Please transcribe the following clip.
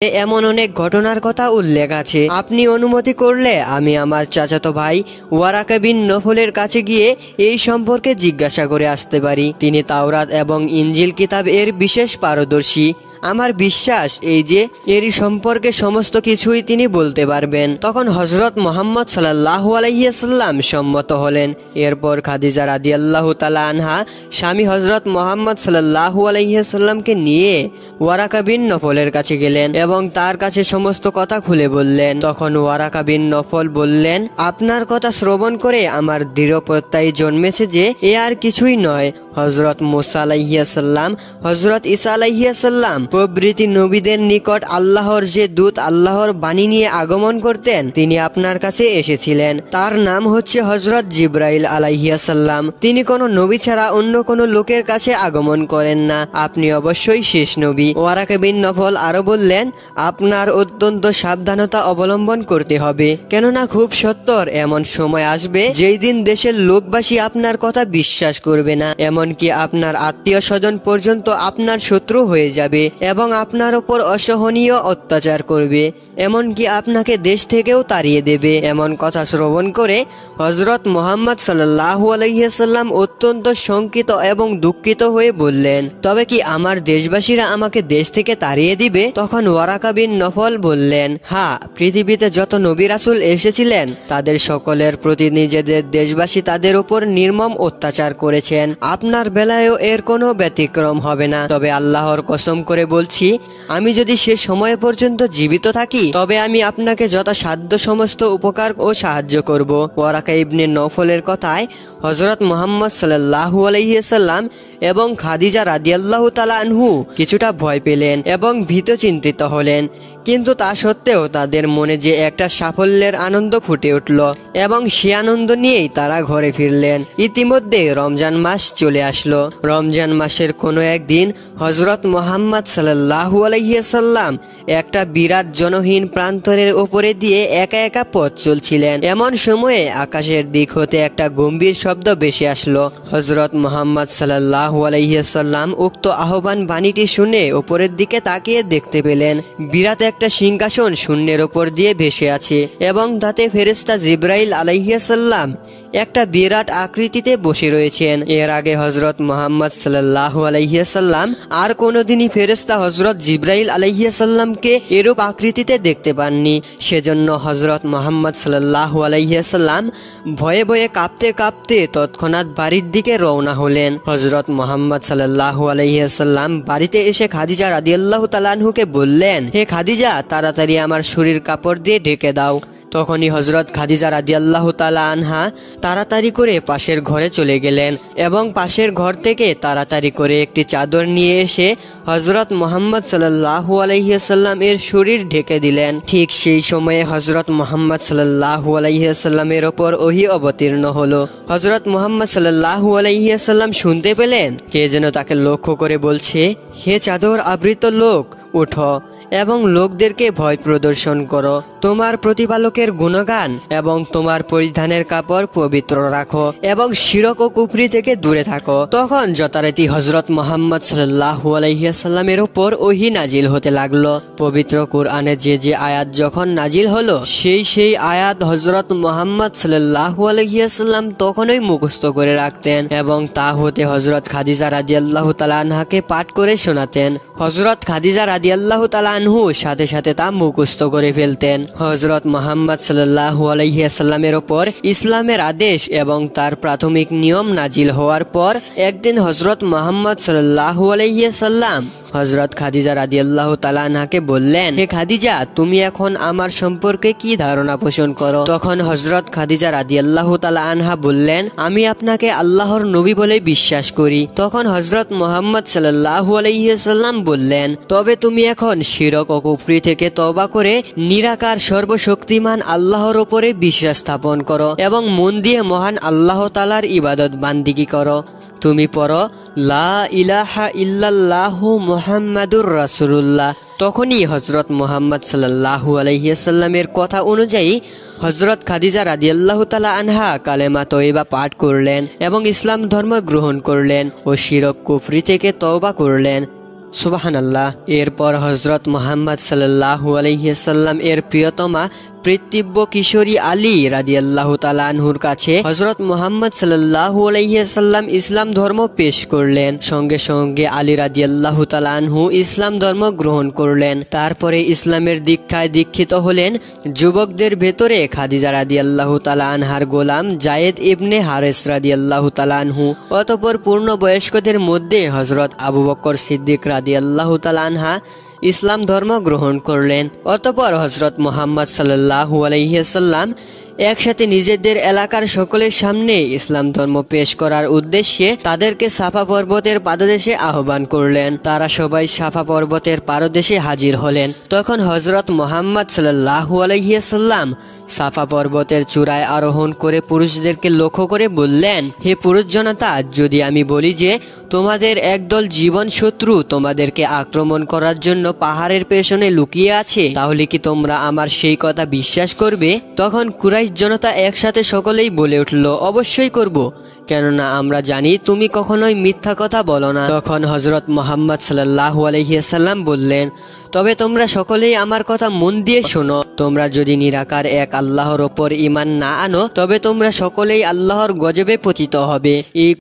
এমন অনেক ঘটনার কথা উল্লেখ আছে। আপনি অনুমতি করলে আমি আমার চাচাতো ভাই ওয়ারাকা বিন নফলের কাছে গিয়ে এই সম্পর্কে জিজ্ঞাসা করে আসতে পারি। তিনি তাওরাত এবং ইনজিল কিতাব এর বিশেষ পারদর্শী। আমার বিশ্বাস এই যে এর সম্পর্কে সমস্ত কিছুই তিনি বলতে পারবেন। তখন হযরত মুহাম্মদ সাল্লাল্লাহু আলাইহি ওয়াসাল্লাম সম্মত হলেন। এরপর খাদিজা রাদিয়াল্লাহু তাআলা আনহা স্বামী হযরত মুহাম্মদ সাল্লাল্লাহু আলাইহি ওয়াসাল্লামকে নিয়ে ওয়ারাকা বিন নফলের কাছে গেলেন এবং তার কাছে সমস্ত কথা খুলে বললেন। তখন ওয়ারাকা বিন নফল বললেন, আপনার কথা শ্রবণ করে আমার দৃঢ় প্রত্যয় জন্মেছে যে এ আর কিছুই নয়। হযরত মুসা আলাইহিস সালাম, হযরত ঈসা আলাইহিস সালাম প্রভৃতি নবীদের নিকট আল্লাহর যে দূত আল্লাহর বাণী নিয়ে আগমন করতেন তিনি আপনার কাছে এসেছিলেন। তার নাম হচ্ছে হযরত জিবরাইল আলাইহিস সালাম। তিনি কোনো নবী ছাড়া অন্য কোনো লোকের কাছে আগমন করেন না। আপনি অবশ্যই শেষ নবী। ওয়ারাকা বিন নফল আরো বললেন, আপনার অত্যন্ত সাবধানতা অবলম্বন করতে হবে, কেননা খুব সত্বর এমন সময় আসবে যেই দিন দেশের লোকবাসী আপনার কথা বিশ্বাস করবে না, এমনকি আপনার আত্মীয় স্বজন পর্যন্ত আপনার শত্রু হয়ে যাবে এবং আপনার উপর অসহনীয় অত্যাচার করবে, এমনকি আপনাকে দেশ থেকেও তাড়িয়ে দেবে। এমন কথা শ্রবণ করে হযরত মুহাম্মদ সাল্লাল্লাহু আলাইহি ওয়াসাল্লাম অত্যন্ত শঙ্কিত এবং দুঃখিত হয়ে বললেন, তবে কি আমার দেশবাসীরা আমাকে দেশ থেকে তাড়িয়ে দিবে? তখন ওয়ারাকা বিন নফল বললেন, হ্যাঁ, পৃথিবীতে যত নবী রাসূল এসেছিলেন তাদের সকলের প্রতি নিজেদের দেশবাসী তাদের উপর নির্মম অত্যাচার করেছেন। আপনার বেলায়ও এর কোনো ব্যতিক্রম হবে না। তবে আল্লাহর কসম করে বলছি, আমি যদি সে সময় পর্যন্ত জীবিত থাকি তবে আমি আপনাকে যথাসাধ্য সমস্ত উপকার ও সাহায্য করব। ওয়ারাকা ইবনে নফলের কথায় হযরত মুহাম্মদ সাল্লাল্লাহু আলাইহি ওয়াসাল্লাম এবং খাদিজা রাদিয়াল্লাহু তাআলা আনহু কিছুটা ভয় পেলেন এবং ভীত চিন্তিত হলেন, কিন্তু তা সত্ত্বেও তাদের মনে যে একটা সাফল্যের আনন্দ ফুটে উঠল এবং সে আনন্দ নিয়েই তারা ঘরে ফিরলেন। ইতিমধ্যে রমজান মাস চলে আসলো। রমজান মাসের কোনো একদিন হযরত মুহাম্মদ সাল্লাল্লাহু আলাইহি ওয়াসাল্লাম একটা বিরাট জনহীন প্রান্তরের উপরে দিয়ে একা একা পথ চলছিলেন। এমন সময়ে আকাশের দিক হতে একটা গম্ভীর শব্দ ভেসে আসলো। হযরত মুহাম্মদ সাল্লাল্লাহু আলাইহি ওয়াসাল্লাম উক্ত আহ্বান বাণীটি শুনে উপরের দিকে তাকিয়ে দেখতে পেলেন বিরাট একটা সিংহাসন শূন্যের উপর দিয়ে ভেসে আছে এবং তাতে ফেরেশতা জিবরাইল আলাইহিস সালাম একটা বিরাট আকৃতিতে বসে রয়েছেন। এর আগে হযরত মুহাম্মদ সাল্লাল্লাহু আলাইহি ওয়াসাল্লাম আর কোনোদিনই ফেরেশতা হযরত জিবরাইল আলাইহিস সালামকে এরূপ আকৃতিতে দেখতে পাননি। সেজন্য হযরত মুহাম্মদ সাল্লাল্লাহু আলাইহি ওয়াসাল্লাম ভয়ে ভয়ে কাঁপতে কাঁপতে তৎক্ষণাৎ বাড়ির দিকে রওনা হলেন। হযরত মুহাম্মদ সাল্লাল্লাহু আলাইহি ওয়াসাল্লাম বাড়িতে এসে খাদিজা রাদিয়াল্লাহু তাআলা আনহুকে বললেন, হে খাদিজা, তাড়াতাড়ি আমার শরীর কাপড় দিয়ে ঢেকে দাও। তখনই হযরত খাদিজা রাদিয়াল্লাহু তাআলা আনহা তাড়াতাড়ি করে পাশের ঘরে চলে গেলেন এবং পাশের ঘর থেকে তাড়াতাড়ি করে একটি চাদর নিয়ে এসে হযরত মুহাম্মদ সাল্লাল্লাহু আলাইহি ওয়াসাল্লাম এর শরীর ঢেকে দিলেন। ঠিক সেই সময়ে হযরত মুহাম্মদ সাল্লাল্লাহু আলাইহি ওয়াসাল্লামের ওপর ওহী অবতীর্ণ হলো। হযরত মুহাম্মদ সাল্লাল্লাহু আলাইহি ওয়াসাল্লাম শুনতে পেলেন কে যেন তাকে লক্ষ্য করে বলছে, হে চাদর আবৃত লোক, ওঠো এবং লোকদেরকে ভয় প্রদর্শন করো। তোমার প্রতিপালকের গুণগান এবং তোমার পরিধানের কাপড় পবিত্র রাখো এবং শিরক ও কুফরি থেকে দূরে থাকো। তখন যথারীতি হযরত মুহাম্মদ সাল্লাল্লাহু আলাইহি ওয়াসাল্লামের উপর ওহী নাজিল হতে লাগলো। পবিত্র কুরআনে যে যে আয়াত যখন নাজিল হলো সেই আয়াত হযরত মুহাম্মদ সাল্লাল্লাহু আলাইহি ওয়াসাল্লাম তখনই মুখস্থ করে রাখতেন এবং তা হতে হযরত খাদিজা রাদিয়াল্লাহু তাআলা আনহাকে পাঠ করে শোনাতেন। হযরত খাদিজা রাদিয়াল্লাহু তাআলা আনহু সাথে সাথে তা মুখস্থ করে ফেলতেন। হযরত মুহাম্মদ সাল্লাল্লাহু আলাইহি ওয়াসাল্লামের উপর ইসলামের আদেশ এবং তার প্রাথমিক নিয়ম নাজিল হওয়ার পর একদিন হযরত মুহাম্মদ সাল্লাল্লাহু আলাইহি ওয়াসাল্লাম হযরত খাদিজা রাদিয়াল্লাহু তাআলা আনহাকে বললেন, হে খাদিজা, তুমি এখন আমার সম্পর্কে কি ধারণা পোষণ করো? তখন হযরত খাদিজা রাদিয়াল্লাহু তাআলা আনহা বললেন, আমি আপনাকে আল্লাহর নবী বলে বিশ্বাস করি। তখন হযরত মুহাম্মদ সাল্লাল্লাহু আলাইহি ওয়াসাল্লাম বললেন, তবে তুমি এখন শিরক ও কুফরি থেকে তওবা করে নিরাকার সর্বশক্তিমান আল্লাহর উপরে বিশ্বাস স্থাপন করো এবং মন দিয়ে মহান আল্লাহ তাআলার ইবাদত বান্দিগি করো। তুমি পড়ো লা ইলাহা ইল্লাল্লাহু মুহাম্মাদুর রাসূলুল্লাহ। তখনই হযরত মুহাম্মদ সাল্লাল্লাহু আলাইহি ওয়াসাল্লামের কথা অনুযায়ী হযরত খাদিজা রাদিয়াল্লাহু তাআলা আনহা কালেমা তয়্যিবা পাঠ করলেন এবং ইসলাম ধর্ম গ্রহণ করলেন ও শিরক কুফরি থেকে তওবা করলেন। সুবহানাল্লাহ। এরপর হযরত মুহাম্মদ সাল্লাল্লাহু আলাইহি সাল্লাম এর প্রিয়তমা পিতৃব্য কিশোরী আলী রাদিয়াল্লাহু তাআলা আনহুর কাছে হযরত মুহাম্মদ সাল্লাল্লাহু আলাইহি সাল্লাম ইসলাম ধর্ম পেশ করলেন। সঙ্গে সঙ্গে আলী রাদিয়াল্লাহু তাআলা আনহু ইসলাম ধর্ম গ্রহণ করলেন। তারপরে ইসলামের দীক্ষায় দীক্ষিত হলেন। যুবকদের ভেতরে খাদিজা রাদিয়াল্লাহু তাআলা আনহার গোলাম যায়েদ ইবনে হারেস রাদিয়াল্লাহু তাআলা আনহু, অতঃপর পূর্ণবয়স্কদের মধ্যে হযরত আবু বকর সিদ্দিক রাদিয়াল্লাহু তাআলা আনহা ইসলাম ধর্ম গ্রহণ করলেন। অতঃপর হযরত মুহাম্মদ সাল্লাল্লাহু আলাইহি সাল্লাম একসাথে নিজেদের এলাকার সকলের সামনে ইসলাম ধর্ম পেশ করার উদ্দেশ্যে তাদেরকে সাফা পর্বতের পাদদেশে আহ্বান করলেন। তারা সবাই সাফা পর্বতের পাদদেশে হাজির হলেন। তখন হযরত মুহাম্মদ সাল্লাল্লাহু আলাইহি সাল্লাম সাফা পর্বতের চূড়ায় আরোহণ করে পুরুষদেরকে লক্ষ্য করে বললেন, হে পুরুষ জনতা, যদি আমি বলি যে তোমাদের একদল জীবন শত্রু তোমাদেরকে আক্রমণ করার জন্য পাহাড়ের পেছনে লুকিয়ে আছে, তাহলে কি তোমরা আমার সেই কথা বিশ্বাস করবে? তখন কুরাইশ জনতা একসাথে সকলেই বলে উঠল, অবশ্যই করব, কেননা আমরা জানি তুমি কখনোই মিথ্যা কথা বলো না। তখন হযরত মুহাম্মদ সাল্লাল্লাহু আলাইহি সাল্লাম বললেন, তবে তোমরা সকলেই আমার কথা মন দিয়ে শোনো। তোমরা যদি নিরাকার এক আল্লাহর ওপর ঈমান না আনো তবে তোমরা সকলেই আল্লাহর গজবে পতিত হবে। এই